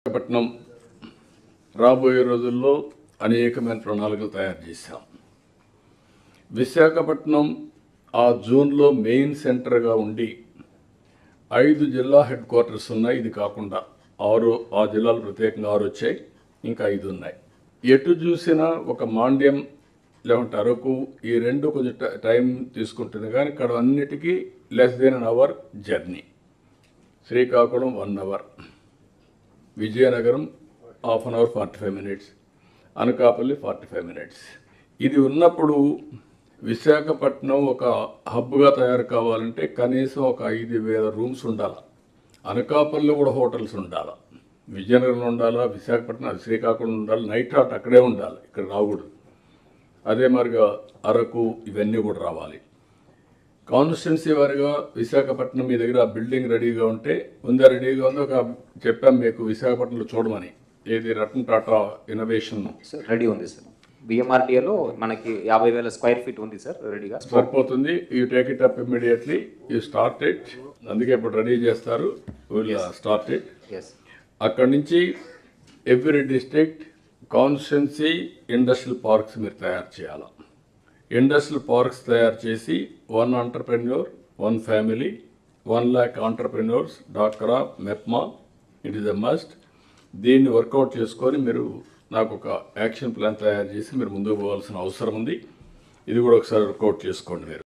విశాఖపట్నం రాబోయే రోజుల్లో అనేకమైన ప్రణాళికలు తయారు చేశాం. విశాఖపట్నం ఆ జోన్లో మెయిన్ సెంటర్గా ఉండి 5 జిల్లా హెడ్ క్వార్టర్స్ ఉన్నాయి. ఇది కాకుండా 6 ఆ జిల్లాలు ప్రత్యేకంగా 6 వచ్చాయి, ఇంకా 5 ఉన్నాయి. ఎటు చూసినా ఒక మాండ్యం లేకుంటే అరకు ఈ రెండు కొంచెం టైం తీసుకుంటుంది, కానీ ఇక్కడ అన్నిటికీ less than an hour journey. Srikakulam 1 hour, Vizianagaram ½ an hour 45 minutes, Anakapalli 45 minutes. ఇది ఉన్నప్పుడు విశాఖపట్నం ఒక హబ్గా తయారు కావాలంటే కనీసం ఒక 5,000 రూమ్స్ ఉండాలి. అనకాపల్లిలో కూడా హోటల్స్ ఉండాలి, విజయనగరంలో ఉండాలా, విశాఖపట్నం శ్రీకాకుళం ఉండాలి, నైట్ హాట్ అక్కడే ఉండాలి, ఇక్కడ రాకూడదు. అదే మరిగా అరకు ఇవన్నీ కూడా రావాలి. కాన్స్టిట్యున్సీ వారిగా విశాఖపట్నం మీ దగ్గర బిల్డింగ్ రెడీగా ఉంటే రెడీగా ఉంది. ఒక చెప్పాం మీకు విశాఖపట్నంలో చూడమని, ఏది రతన్ టాటా ఇన్నోవేషన్ రెడీ ఉంది సార్. బిఎంఆర్డీఏలో మనకి 50,000 స్క్వేర్ ఫీట్ ఉంది సార్, రెడీగా సరిపోతుంది. You take it up immediately, you start it. అందుకే ఇప్పుడు రెడీ చేస్తారు, విల్ స్టార్ట్ ఇట్. అక్కడి నుంచి every district constituency industrial parks మీరు తయారు చేయాలి. ఇండస్ట్రియల్ పార్క్స్ తయారు చేసి 1 ఎంటర్ప్రెన్యూర్ 1 ఫ్యామిలీ 1 lakh ఎంటర్ప్రెన్యూర్స్, డాక్రా, MEPMA, it is a must. దీన్ని వర్కౌట్ చేసుకొని మీరు నాకు ఒక యాక్షన్ ప్లాన్ తయారు చేసి మీరు ముందుకు పోవాల్సిన అవసరం ఉంది. ఇది కూడా ఒకసారి వర్కౌట్ చేసుకోండి మీరు.